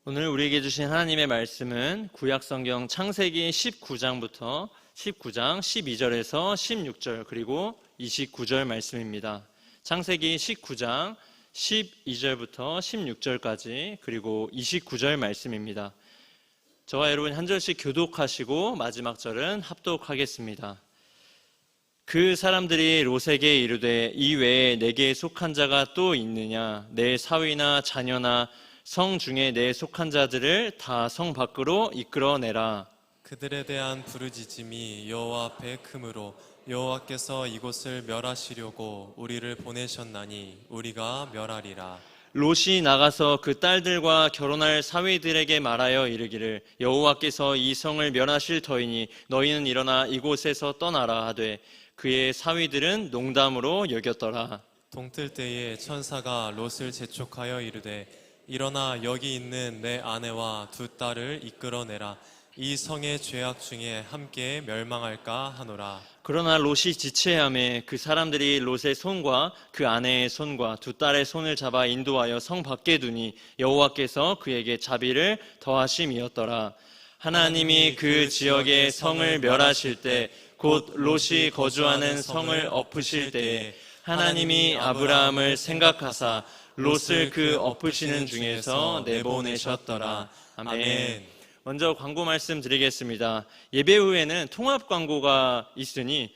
오늘 우리에게 주신 하나님의 말씀은 구약성경 창세기 19장 12절에서 16절 그리고 29절 말씀입니다. 창세기 19장 12절부터 16절까지 그리고 29절 말씀입니다. 저와 여러분 한 절씩 교독하시고 마지막 절은 합독하겠습니다. 그 사람들이 롯에게 이르되 이 외에 내게 속한 자가 또 있느냐? 내 사위나 자녀나 성 중에 내 속한 자들을 다 성 밖으로 이끌어내라. 그들에 대한 부르짖음이 여호와 앞에 크므로 여호와께서 이곳을 멸하시려고 우리를 보내셨나니 우리가 멸하리라. 롯이 나가서 그 딸들과 결혼할 사위들에게 말하여 이르기를 여호와께서 이 성을 멸하실 터이니 너희는 일어나 이곳에서 떠나라 하되 그의 사위들은 농담으로 여겼더라. 동틀 때에 천사가 롯을 재촉하여 이르되 일어나 여기 있는 내 아내와 두 딸을 이끌어내라. 이 성의 죄악 중에 함께 멸망할까 하노라. 그러나 롯이 지체하매 그 사람들이 롯의 손과 그 아내의 손과 두 딸의 손을 잡아 인도하여 성 밖에 두니 여호와께서 그에게 자비를 더하심이었더라. 하나님이 그 지역의 성을 멸하실 때 곧 롯이 거주하는 성을 엎으실 때에 하나님이 아브라함을 생각하사 롯을 그 엎으시는 중에서 내보내셨더라. 아멘. 먼저 광고 말씀 드리겠습니다. 예배 후에는 통합 광고가 있으니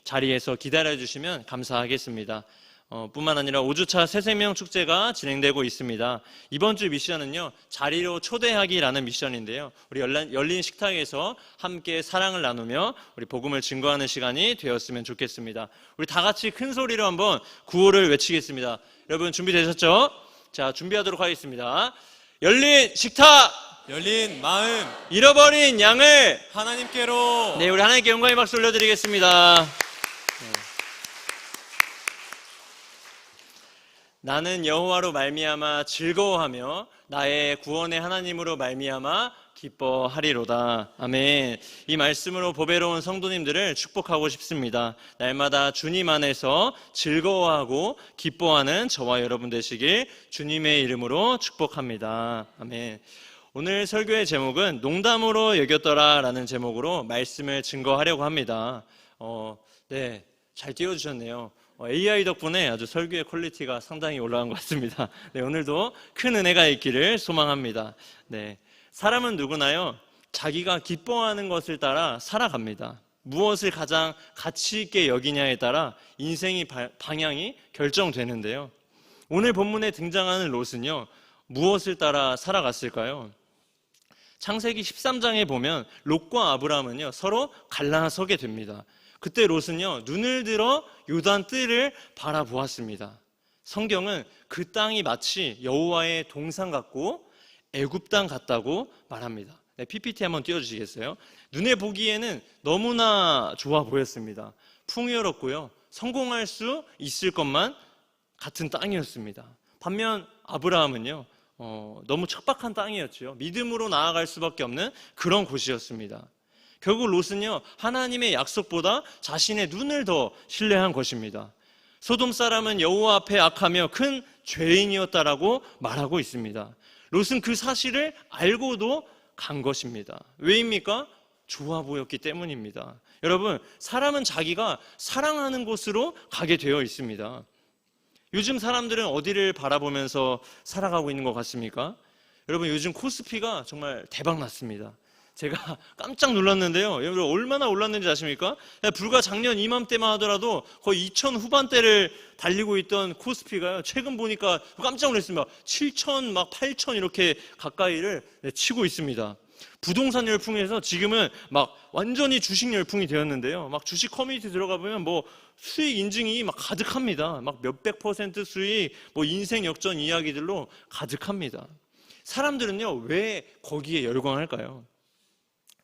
자리에서 기다려 주시면 감사하겠습니다. 뿐만 아니라 5주차 새생명 축제가 진행되고 있습니다. 이번 주 미션은요, 자리로 초대하기라는 미션인데요. 우리 열린 식탁에서 함께 사랑을 나누며 우리 복음을 증거하는 시간이 되었으면 좋겠습니다. 우리 다 같이 큰 소리로 한번 구호를 외치겠습니다. 여러분 준비되셨죠? 자, 준비하도록 하겠습니다. 열린 식탁! 열린 마음! 잃어버린 양을! 하나님께로! 네, 우리 하나님께 영광의 박수 올려드리겠습니다. 나는 여호와로 말미암아 즐거워하며 나의 구원의 하나님으로 말미암아 기뻐하리로다. 아멘. 이 말씀으로 보배로운 성도님들을 축복하고 싶습니다. 날마다 주님 안에서 즐거워하고 기뻐하는 저와 여러분 되시길 주님의 이름으로 축복합니다. 아멘. 오늘 설교의 제목은 농담으로 여겼더라 라는 제목으로 말씀을 증거하려고 합니다. 네, 잘 띄워주셨네요. AI 덕분에 아주 설교의 퀄리티가 상당히 올라간 것 같습니다. 네, 오늘도 큰 은혜가 있기를 소망합니다. 네, 사람은 누구나요, 자기가 기뻐하는 것을 따라 살아갑니다. 무엇을 가장 가치 있게 여기냐에 따라 인생의 방향이 결정되는데요. 오늘 본문에 등장하는 롯은요, 무엇을 따라 살아갔을까요? 창세기 13장에 보면 롯과 아브라함은요, 서로 갈라서게 됩니다. 그때 롯은요, 눈을 들어 요단 뜰을 바라보았습니다. 성경은 그 땅이 마치 여호와의 동산 같고 애굽 땅 같다고 말합니다. 네, PPT 한번 띄워주시겠어요? 눈에 보기에는 너무나 좋아 보였습니다. 풍요롭고요, 성공할 수 있을 것만 같은 땅이었습니다. 반면 아브라함은요, 너무 척박한 땅이었죠. 믿음으로 나아갈 수밖에 없는 그런 곳이었습니다. 결국 롯은요, 하나님의 약속보다 자신의 눈을 더 신뢰한 것입니다. 소돔 사람은 여호와 앞에 악하며 큰 죄인이었다라고 말하고 있습니다. 롯은 그 사실을 알고도 간 것입니다. 왜입니까? 좋아 보였기 때문입니다. 여러분, 사람은 자기가 사랑하는 곳으로 가게 되어 있습니다. 요즘 사람들은 어디를 바라보면서 살아가고 있는 것 같습니까? 여러분, 요즘 코스피가 정말 대박 났습니다. 제가 깜짝 놀랐는데요. 여러분, 얼마나 올랐는지 아십니까? 불과 작년 이맘때만 하더라도 거의 2천 후반대를 달리고 있던 코스피가요, 최근 보니까 깜짝 놀랐습니다. 7천, 막 8천 이렇게 가까이를 치고 있습니다. 부동산 열풍에서 지금은 막 완전히 주식 열풍이 되었는데요. 막 주식 커뮤니티 들어가 보면 뭐 수익 인증이 막 가득합니다. 막 몇백 % 수익, 뭐 인생 역전 이야기들로 가득합니다. 사람들은요, 왜 거기에 열광할까요?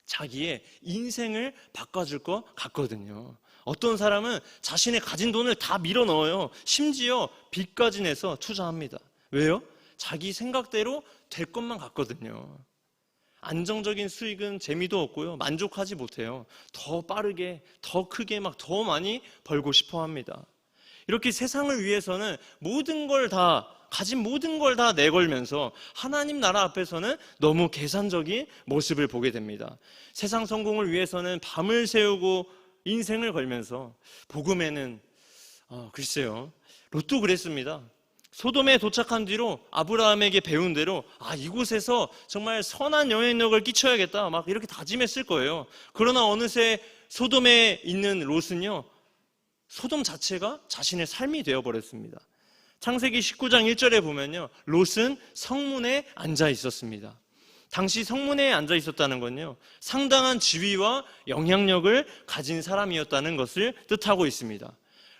자기의 인생을 바꿔줄 것 같거든요. 어떤 사람은 자신의 가진 돈을 다 밀어 넣어요. 심지어 빚까지 내서 투자합니다. 왜요? 자기 생각대로 될 것만 같거든요. 안정적인 수익은 재미도 없고요, 만족하지 못해요. 더 빠르게, 더 크게, 막 더 많이 벌고 싶어 합니다. 이렇게 세상을 위해서는 모든 걸 다 가진 모든 걸 다 내걸면서 하나님 나라 앞에서는 너무 계산적인 모습을 보게 됩니다. 세상 성공을 위해서는 밤을 새우고 인생을 걸면서 복음에는 글쎄요, 롯도 그랬습니다. 소돔에 도착한 뒤로 아브라함에게 배운 대로 이곳에서 정말 선한 영향력을 끼쳐야겠다 막 이렇게 다짐했을 거예요. 그러나 어느새 소돔에 있는 롯은요, 소돔 자체가 자신의 삶이 되어버렸습니다. 창세기 19장 1절에 보면요, 롯은 성문에 앉아 있었습니다. 당시 성문에 앉아 있었다는 건요, 상당한 지위와 영향력을 가진 사람이었다는 것을 뜻하고 있습니다.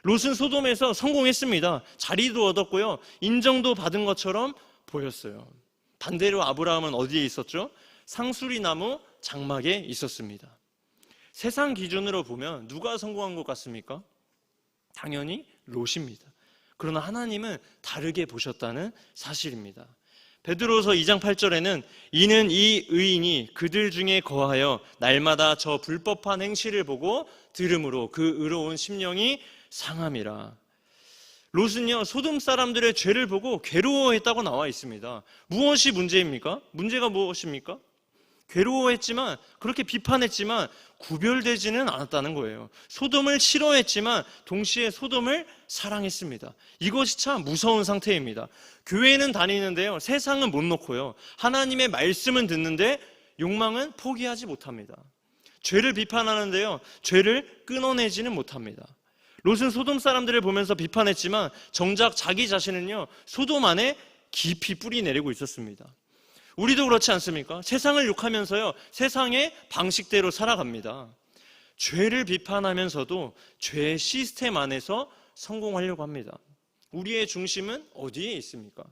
롯은 소돔에서 성공했습니다. 자리도 얻었고요, 인정도 받은 것처럼 보였어요. 반대로 아브라함은 어디에 있었죠? 상수리 나무 장막에 있었습니다. 세상 기준으로 보면 누가 성공한 것 같습니까? 당연히 롯입니다. 그러나 하나님은 다르게 보셨다는 사실입니다. 베드로서 2장 8절에는 이는 이 의인이 그들 중에 거하여 날마다 저 불법한 행실을 보고 들음으로 그 의로운 심령이 상함이라. 롯은요, 소돔 사람들의 죄를 보고 괴로워했다고 나와 있습니다. 무엇이 문제입니까? 문제가 무엇입니까? 괴로워했지만, 그렇게 비판했지만 구별되지는 않았다는 거예요. 소돔을 싫어했지만 동시에 소돔을 사랑했습니다. 이것이 참 무서운 상태입니다. 교회는 다니는데요, 세상은 못 놓고요, 하나님의 말씀은 듣는데 욕망은 포기하지 못합니다. 죄를 비판하는데요, 죄를 끊어내지는 못합니다. 롯은 소돔 사람들을 보면서 비판했지만 정작 자기 자신은요, 소돔 안에 깊이 뿌리 내리고 있었습니다. 우리도 그렇지 않습니까? 세상을 욕하면서요, 세상의 방식대로 살아갑니다. 죄를 비판하면서도 죄의 시스템 안에서 성공하려고 합니다. 우리의 중심은 어디에 있습니까?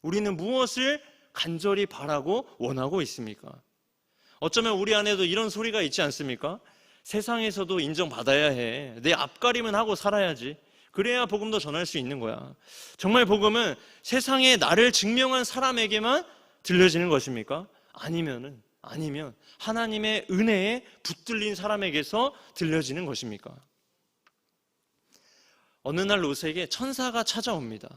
우리는 무엇을 간절히 바라고 원하고 있습니까? 어쩌면 우리 안에도 이런 소리가 있지 않습니까? 세상에서도 인정받아야 해. 내 앞가림은 하고 살아야지. 그래야 복음도 전할 수 있는 거야. 정말 복음은 세상에 나를 증명한 사람에게만 들려지는 것입니까? 아니면 하나님의 은혜에 붙들린 사람에게서 들려지는 것입니까? 어느 날 롯에게 천사가 찾아옵니다.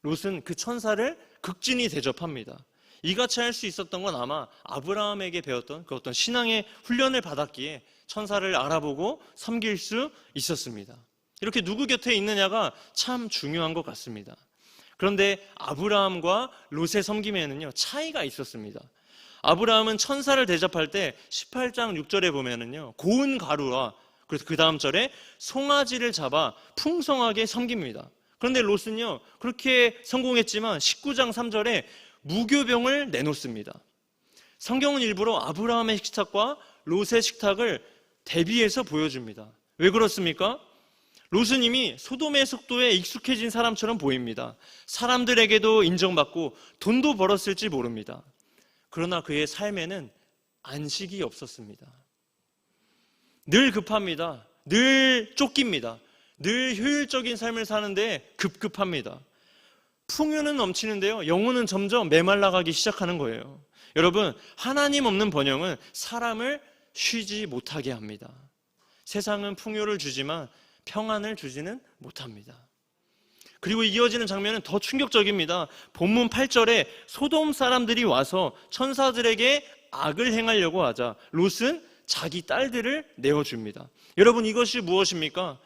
롯은 그 천사를 극진히 대접합니다. 이같이 할 수 있었던 건 아마 아브라함에게 배웠던 그 어떤 신앙의 훈련을 받았기에 천사를 알아보고 섬길 수 있었습니다. 이렇게 누구 곁에 있느냐가 참 중요한 것 같습니다. 그런데 아브라함과 롯의 섬김에는요, 차이가 있었습니다. 아브라함은 천사를 대접할 때 18장 6절에 보면은요, 고운 가루와 그래서 그 다음 절에 송아지를 잡아 풍성하게 섬깁니다. 그런데 롯은요, 그렇게 성공했지만 19장 3절에 무교병을 내놓습니다. 성경은 일부러 아브라함의 식탁과 롯의 식탁을 대비해서 보여줍니다. 왜 그렇습니까? 롯은 이미 소돔의 속도에 익숙해진 사람처럼 보입니다. 사람들에게도 인정받고 돈도 벌었을지 모릅니다. 그러나 그의 삶에는 안식이 없었습니다. 늘 급합니다. 늘 쫓깁니다. 늘 효율적인 삶을 사는데 급급합니다. 풍요는 넘치는데요, 영혼은 점점 메말라가기 시작하는 거예요. 여러분, 하나님 없는 번영은 사람을 쉬지 못하게 합니다. 세상은 풍요를 주지만 평안을 주지는 못합니다. 그리고 이어지는 장면은 더 충격적입니다. 본문 8절에 소돔 사람들이 와서 천사들에게 악을 행하려고 하자 롯은 자기 딸들을 내어줍니다. 여러분, 이것이 무엇입니까?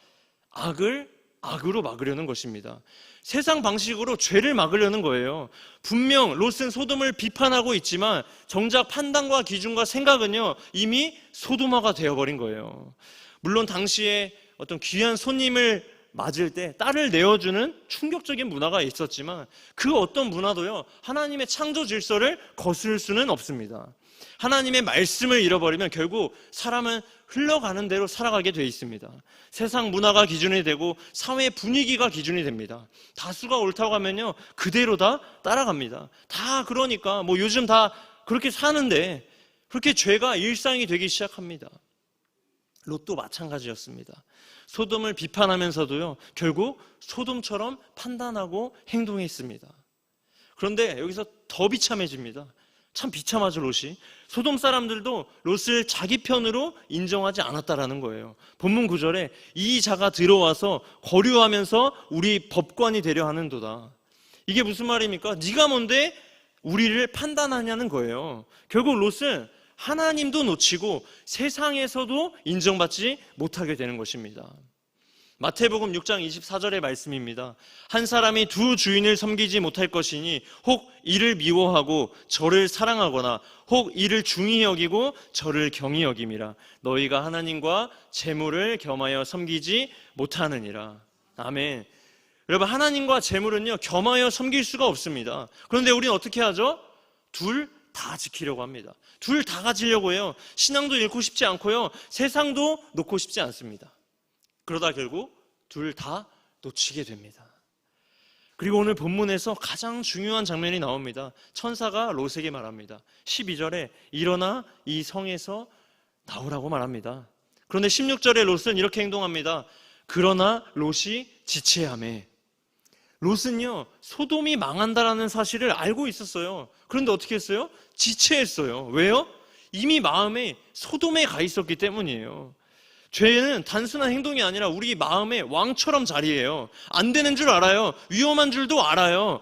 악으로 막으려는 것입니다. 세상 방식으로 죄를 막으려는 거예요. 분명 롯은 소돔을 비판하고 있지만 정작 판단과 기준과 생각은요, 이미 소돔화가 되어버린 거예요. 물론 당시에 어떤 귀한 손님을 맞을 때 딸을 내어주는 충격적인 문화가 있었지만 그 어떤 문화도요, 하나님의 창조 질서를 거스를 수는 없습니다. 하나님의 말씀을 잃어버리면 결국 사람은 흘러가는 대로 살아가게 돼 있습니다. 세상 문화가 기준이 되고 사회 분위기가 기준이 됩니다. 다수가 옳다고 하면요, 그대로 다 따라갑니다. 다 그러니까 요즘 다 그렇게 사는데 그렇게 죄가 일상이 되기 시작합니다. 롯도 마찬가지였습니다. 소돔을 비판하면서도요, 결국 소돔처럼 판단하고 행동했습니다. 그런데 여기서 더 비참해집니다. 참 비참하죠, 롯이. 소돔 사람들도 롯을 자기 편으로 인정하지 않았다라는 거예요. 본문 9절에 이 자가 들어와서 거류하면서 우리 법관이 되려 하는도다. 이게 무슨 말입니까? 네가 뭔데 우리를 판단하냐는 거예요. 결국 롯은 하나님도 놓치고 세상에서도 인정받지 못하게 되는 것입니다. 마태복음 6장 24절의 말씀입니다. 한 사람이 두 주인을 섬기지 못할 것이니 혹 이를 미워하고 저를 사랑하거나 혹 이를 중히 여기고 저를 경히 여김이라. 너희가 하나님과 재물을 겸하여 섬기지 못하느니라. 아멘. 여러분, 하나님과 재물은요 겸하여 섬길 수가 없습니다. 그런데 우리는 어떻게 하죠? 둘 다 지키려고 합니다. 둘 다 가지려고 해요. 신앙도 잃고 싶지 않고요, 세상도 놓고 싶지 않습니다. 그러다 결국 둘 다 놓치게 됩니다. 그리고 오늘 본문에서 가장 중요한 장면이 나옵니다. 천사가 롯에게 말합니다. 12절에 일어나 이 성에서 나오라고 말합니다. 그런데 16절에 롯은 이렇게 행동합니다. 그러나 롯이 지체하매. 롯은요 소돔이 망한다라는 사실을 알고 있었어요. 그런데 어떻게 했어요? 지체했어요. 왜요? 이미 마음에 소돔에 가 있었기 때문이에요. 죄는 단순한 행동이 아니라 우리 마음에 왕처럼 자리해요. 안 되는 줄 알아요. 위험한 줄도 알아요.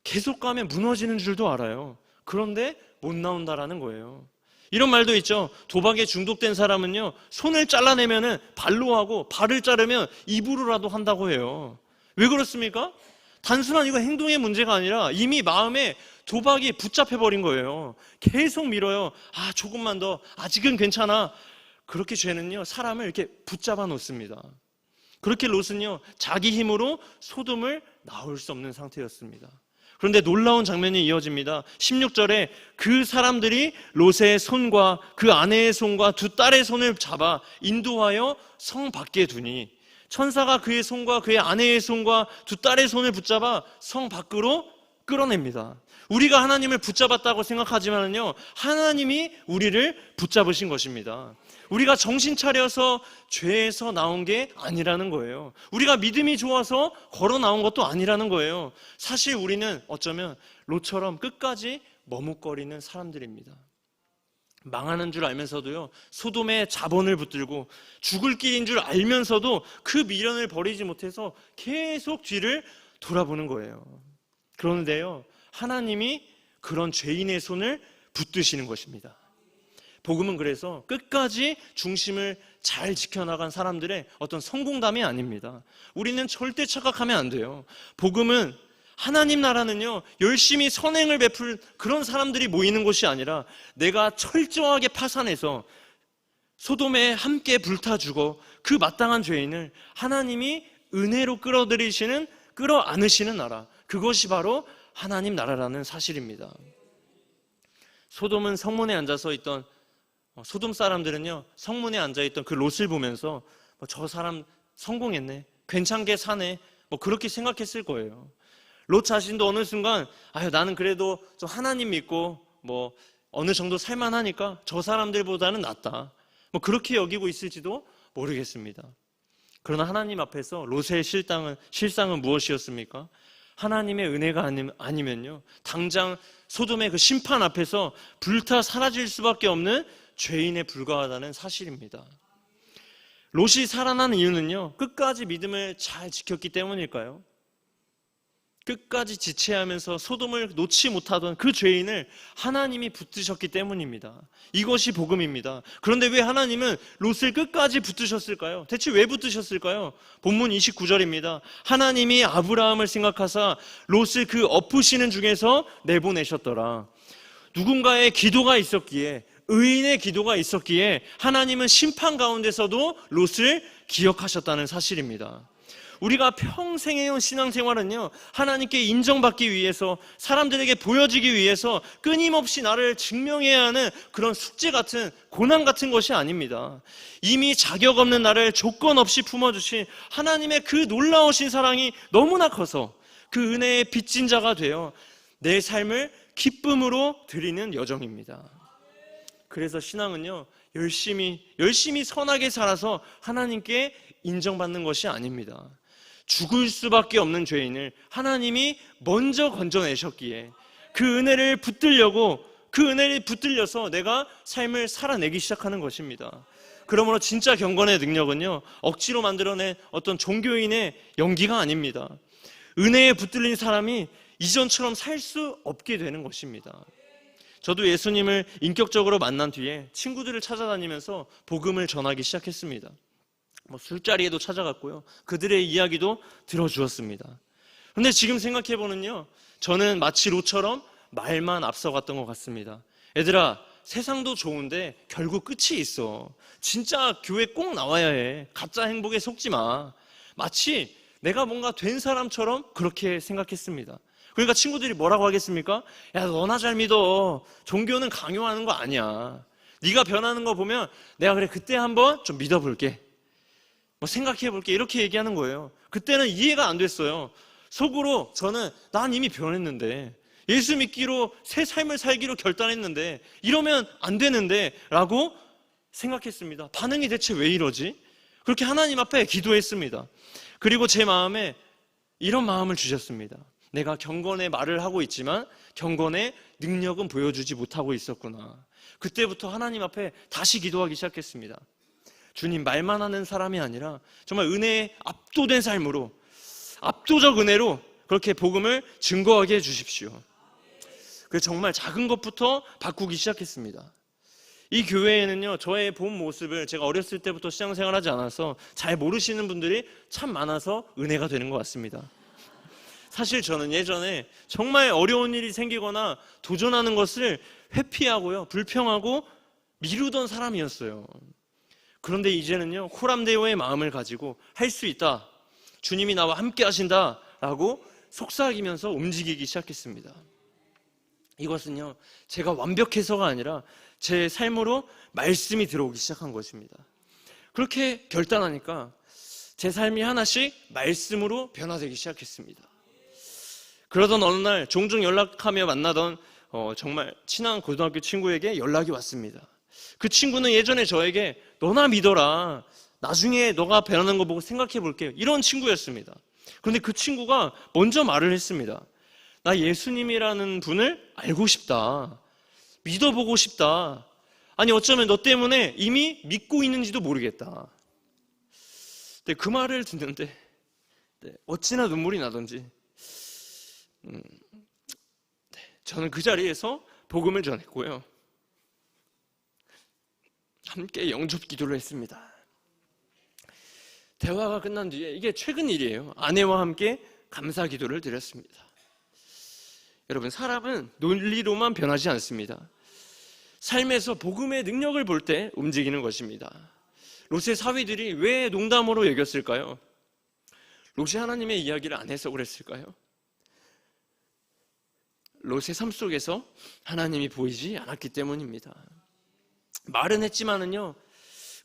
계속 가면 무너지는 줄도 알아요. 그런데 못 나온다라는 거예요. 이런 말도 있죠. 도박에 중독된 사람은요 손을 잘라내면 발로 하고 발을 자르면 입으로라도 한다고 해요. 왜 그렇습니까? 단순한 이거 행동의 문제가 아니라 이미 마음에 도박이 붙잡혀버린 거예요. 계속 밀어요. 아, 조금만 더, 아직은 괜찮아. 그렇게 죄는요 사람을 이렇게 붙잡아 놓습니다. 그렇게 롯은요 자기 힘으로 소돔을 나올 수 없는 상태였습니다. 그런데 놀라운 장면이 이어집니다. 16절에 그 사람들이 롯의 손과 그 아내의 손과 두 딸의 손을 잡아 인도하여 성 밖에 두니, 천사가 그의 손과 그의 아내의 손과 두 딸의 손을 붙잡아 성 밖으로 끌어냅니다. 우리가 하나님을 붙잡았다고 생각하지만요 하나님이 우리를 붙잡으신 것입니다. 우리가 정신 차려서 죄에서 나온 게 아니라는 거예요. 우리가 믿음이 좋아서 걸어 나온 것도 아니라는 거예요. 사실 우리는 어쩌면 롯처럼 끝까지 머뭇거리는 사람들입니다. 망하는 줄 알면서도요 소돔의 자본을 붙들고 죽을 길인 줄 알면서도 그 미련을 버리지 못해서 계속 뒤를 돌아보는 거예요. 그런데요 하나님이 그런 죄인의 손을 붙드시는 것입니다. 복음은 그래서 끝까지 중심을 잘 지켜나간 사람들의 어떤 성공담이 아닙니다. 우리는 절대 착각하면 안 돼요. 복음은, 하나님 나라는요 열심히 선행을 베풀 그런 사람들이 모이는 곳이 아니라 내가 철저하게 파산해서 소돔에 함께 불타 죽어 그 마땅한 죄인을 하나님이 은혜로 끌어안으시는 나라, 그것이 바로 하나님 나라라는 사실입니다. 소돔은 성문에 앉아서 있던 소돔 사람들은요 성문에 앉아있던 그 롯을 보면서 저 사람 성공했네, 괜찮게 사네, 그렇게 생각했을 거예요. 롯 자신도 어느 순간 나는 그래도 좀 하나님 믿고 어느 정도 살만하니까 저 사람들보다는 낫다, 그렇게 여기고 있을지도 모르겠습니다. 그러나 하나님 앞에서 롯의 실상은 무엇이었습니까? 하나님의 은혜가 아니면요 당장 소돔의 그 심판 앞에서 불타 사라질 수밖에 없는 죄인에 불과하다는 사실입니다. 롯이 살아난 이유는요 끝까지 믿음을 잘 지켰기 때문일까요? 끝까지 지체하면서 소돔을 놓지 못하던 그 죄인을 하나님이 붙드셨기 때문입니다. 이것이 복음입니다. 그런데 왜 하나님은 롯을 끝까지 붙드셨을까요? 대체 왜 붙드셨을까요? 본문 29절입니다. 하나님이 아브라함을 생각하사 롯을 그 엎으시는 중에서 내보내셨더라. 누군가의 기도가 있었기에, 의인의 기도가 있었기에 하나님은 심판 가운데서도 롯을 기억하셨다는 사실입니다. 우리가 평생 해온 신앙생활은요 하나님께 인정받기 위해서, 사람들에게 보여지기 위해서 끊임없이 나를 증명해야 하는 그런 숙제 같은, 고난 같은 것이 아닙니다. 이미 자격 없는 나를 조건 없이 품어주신 하나님의 그 놀라우신 사랑이 너무나 커서 그 은혜의 빚진 자가 되어 내 삶을 기쁨으로 드리는 여정입니다. 그래서 신앙은요 열심히 선하게 살아서 하나님께 인정받는 것이 아닙니다. 죽을 수밖에 없는 죄인을 하나님이 먼저 건져내셨기에 그 은혜를 붙들려서 내가 삶을 살아내기 시작하는 것입니다. 그러므로 진짜 경건의 능력은요 억지로 만들어낸 어떤 종교인의 연기가 아닙니다. 은혜에 붙들린 사람이 이전처럼 살 수 없게 되는 것입니다. 저도 예수님을 인격적으로 만난 뒤에 친구들을 찾아다니면서 복음을 전하기 시작했습니다. 술자리에도 찾아갔고요. 그들의 이야기도 들어주었습니다. 그런데 지금 생각해보면요, 저는 마치 롯처럼 말만 앞서갔던 것 같습니다. 얘들아, 세상도 좋은데 결국 끝이 있어. 진짜 교회 꼭 나와야 해. 가짜 행복에 속지 마. 마치 내가 뭔가 된 사람처럼 그렇게 생각했습니다. 그러니까 친구들이 뭐라고 하겠습니까? 야, 너나 잘 믿어. 종교는 강요하는 거 아니야. 네가 변하는 거 보면 내가 그래 그때 한번 좀 믿어볼게. 생각해볼게. 이렇게 얘기하는 거예요. 그때는 이해가 안 됐어요. 속으로 저는 난 이미 변했는데, 예수 믿기로 새 삶을 살기로 결단했는데 이러면 안 되는데 라고 생각했습니다. 반응이 대체 왜 이러지? 그렇게 하나님 앞에 기도했습니다. 그리고 제 마음에 이런 마음을 주셨습니다. 내가 경건의 말을 하고 있지만 경건의 능력은 보여주지 못하고 있었구나. 그때부터 하나님 앞에 다시 기도하기 시작했습니다. 주님, 말만 하는 사람이 아니라 정말 은혜에 압도된 삶으로, 압도적 은혜로 그렇게 복음을 증거하게 해주십시오. 그래서 정말 작은 것부터 바꾸기 시작했습니다. 이 교회에는요, 저의 본 모습을 제가 어렸을 때부터 신앙생활하지 않아서 잘 모르시는 분들이 참 많아서 은혜가 되는 것 같습니다. 사실 저는 예전에 정말 어려운 일이 생기거나 도전하는 것을 회피하고요, 불평하고 미루던 사람이었어요. 그런데 이제는요, 호람대오의 마음을 가지고 할 수 있다, 주님이 나와 함께 하신다 라고 속삭이면서 움직이기 시작했습니다. 이것은요, 제가 완벽해서가 아니라 제 삶으로 말씀이 들어오기 시작한 것입니다. 그렇게 결단하니까 제 삶이 하나씩 말씀으로 변화되기 시작했습니다. 그러던 어느 날 종종 연락하며 만나던 정말 친한 고등학교 친구에게 연락이 왔습니다. 그 친구는 예전에 저에게 너나 믿어라, 나중에 너가 변하는 거 보고 생각해 볼게요, 이런 친구였습니다. 그런데 그 친구가 먼저 말을 했습니다. 나 예수님이라는 분을 알고 싶다, 믿어보고 싶다. 아니 어쩌면 너 때문에 이미 믿고 있는지도 모르겠다. 근데 그 말을 듣는데 어찌나 눈물이 나던지 저는 그 자리에서 복음을 전했고요, 함께 영접 기도를 했습니다. 대화가 끝난 뒤에, 이게 최근 일이에요, 아내와 함께 감사 기도를 드렸습니다. 여러분, 사람은 논리로만 변하지 않습니다. 삶에서 복음의 능력을 볼 때 움직이는 것입니다. 롯의 사위들이 왜 농담으로 여겼을까요? 롯이 하나님의 이야기를 안 해서 그랬을까요? 롯의 삶 속에서 하나님이 보이지 않았기 때문입니다. 말은 했지만은요,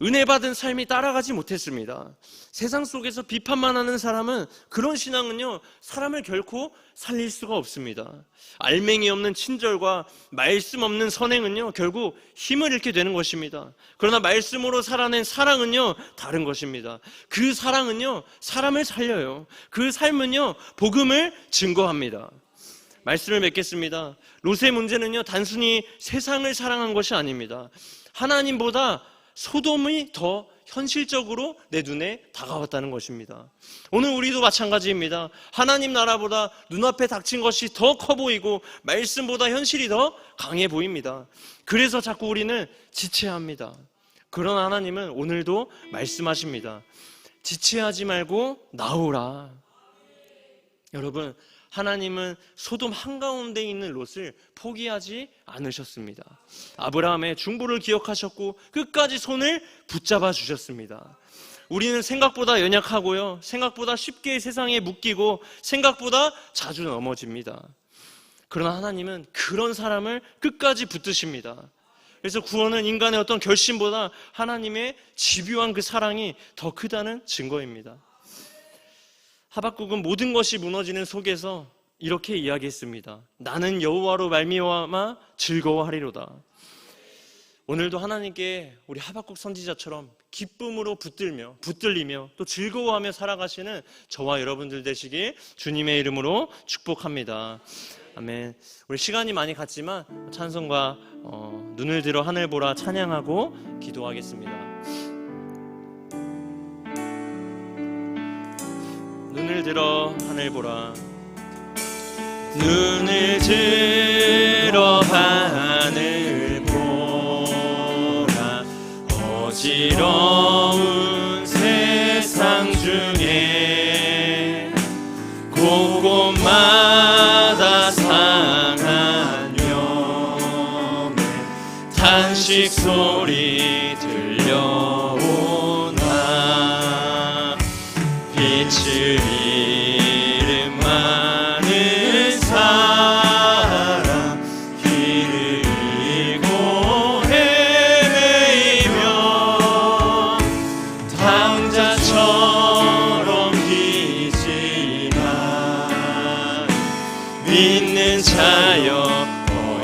은혜 받은 삶이 따라가지 못했습니다. 세상 속에서 비판만 하는 사람은, 그런 신앙은요, 사람을 결코 살릴 수가 없습니다. 알맹이 없는 친절과 말씀 없는 선행은요, 결국 힘을 잃게 되는 것입니다. 그러나 말씀으로 살아낸 사랑은요, 다른 것입니다. 그 사랑은요, 사람을 살려요. 그 삶은요, 복음을 증거합니다. 말씀을 맺겠습니다. 롯의 문제는요, 단순히 세상을 사랑한 것이 아닙니다. 하나님보다 소돔이 더 현실적으로 내 눈에 다가왔다는 것입니다. 오늘 우리도 마찬가지입니다. 하나님 나라보다 눈앞에 닥친 것이 더 커 보이고 말씀보다 현실이 더 강해 보입니다. 그래서 자꾸 우리는 지체합니다. 그러나 하나님은 오늘도 말씀하십니다. 지체하지 말고 나오라. 여러분, 하나님은 소돔 한가운데 있는 롯을 포기하지 않으셨습니다. 아브라함의 중보를 기억하셨고 끝까지 손을 붙잡아 주셨습니다. 우리는 생각보다 연약하고요, 생각보다 쉽게 세상에 묶이고 생각보다 자주 넘어집니다. 그러나 하나님은 그런 사람을 끝까지 붙드십니다. 그래서 구원은 인간의 어떤 결심보다 하나님의 집요한 그 사랑이 더 크다는 증거입니다. 하박국은 모든 것이 무너지는 속에서 이렇게 이야기했습니다. 나는 여호와로 말미암아 즐거워하리로다. 오늘도 하나님께 우리 하박국 선지자처럼 기쁨으로 붙들리며 또 즐거워하며 살아가시는 저와 여러분들 되시길 주님의 이름으로 축복합니다. 아멘. 우리 시간이 많이 갔지만 찬송과 눈을 들어 하늘 보라 찬양하고 기도하겠습니다. 눈을 들어 하늘 보라. 눈을 들어 하늘 보라. 어지러운 세상 중에 곳곳마다 상한 영의 탄식 소리 들려오나. 빛을 잃은 많은 사람 길을 잃고 헤매이며 당자처럼 기지만 믿는 자여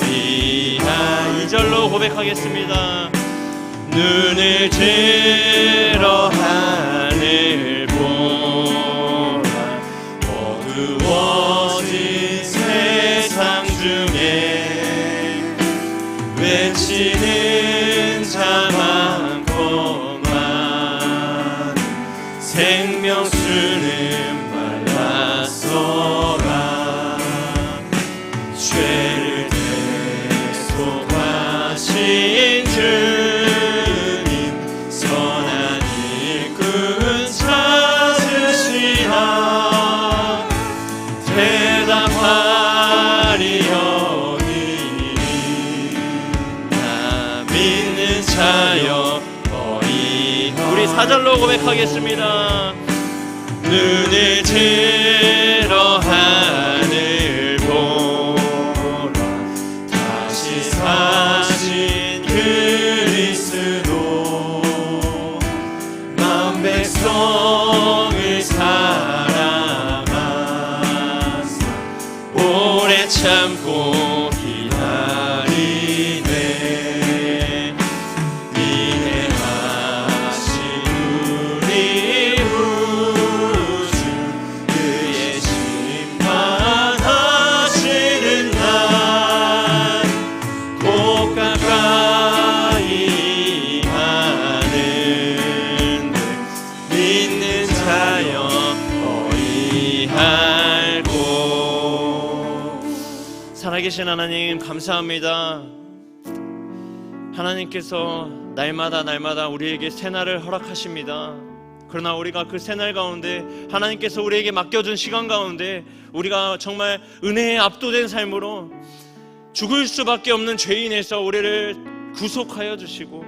어이하. 2절로 고백하겠습니다. 눈을 들어 하늘 보라. 어두워진 세상 중에 외치는 자 많고만 생명수는 말랐어라. 죄를 대속하신 주님 선한 일꾼 찾으시나. 대답하리 여기니 나 믿는 자여 어이하. 우리 4절로 고백하겠습니다. 눈을 들어 하늘 보라. 다시 사신 그리스도 만 백성을 사랑하사 오래 참고 기다리네. 미행하신 우리 구주 그의 심판하시는 날 곧 가까이 하는데 믿는 자여 어이할고. 살아계신 하나님 감사합니다. 하나님께서 날마다 우리에게 새날을 허락하십니다. 그러나 우리가 그 새날 가운데 하나님께서 우리에게 맡겨준 시간 가운데 우리가 정말 은혜에 압도된 삶으로 죽을 수밖에 없는 죄인에서 우리를 구속하여 주시고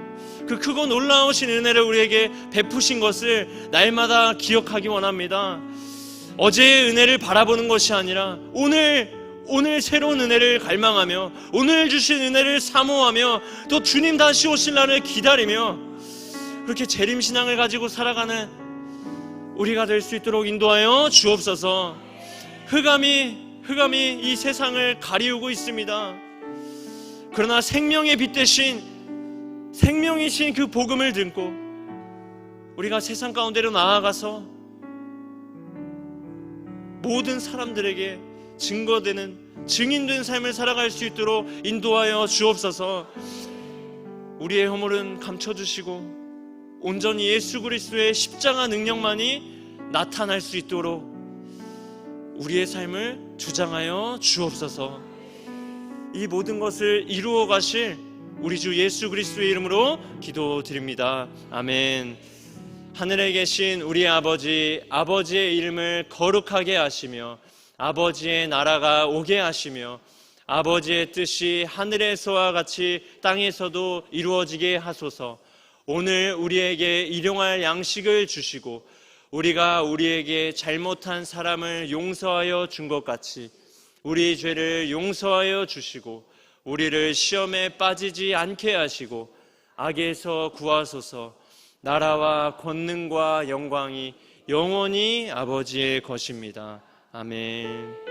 그 크고 놀라우신 은혜를 우리에게 베푸신 것을 날마다 기억하기 원합니다. 어제의 은혜를 바라보는 것이 아니라 오늘 새로운 은혜를 갈망하며 오늘 주신 은혜를 사모하며 또 주님 다시 오실 날을 기다리며 그렇게 재림신앙을 가지고 살아가는 우리가 될 수 있도록 인도하여 주옵소서. 흑암이 이 세상을 가리우고 있습니다. 그러나 생명의 빛 대신 생명이신 그 복음을 듣고 우리가 세상 가운데로 나아가서 모든 사람들에게 증거되는 증인된 삶을 살아갈 수 있도록 인도하여 주옵소서. 우리의 허물은 감춰주시고 온전히 예수 그리스도의 십자가 능력만이 나타날 수 있도록 우리의 삶을 주장하여 주옵소서. 이 모든 것을 이루어 가실 우리 주 예수 그리스도의 이름으로 기도드립니다. 아멘. 하늘에 계신 우리 아버지의 이름을 거룩하게 하시며 아버지의 나라가 오게 하시며 아버지의 뜻이 하늘에서와 같이 땅에서도 이루어지게 하소서. 오늘 우리에게 일용할 양식을 주시고 우리가 우리에게 잘못한 사람을 용서하여 준 것 같이 우리 죄를 용서하여 주시고 우리를 시험에 빠지지 않게 하시고 악에서 구하소서. 나라와 권능과 영광이 영원히 아버지의 것입니다. 아멘.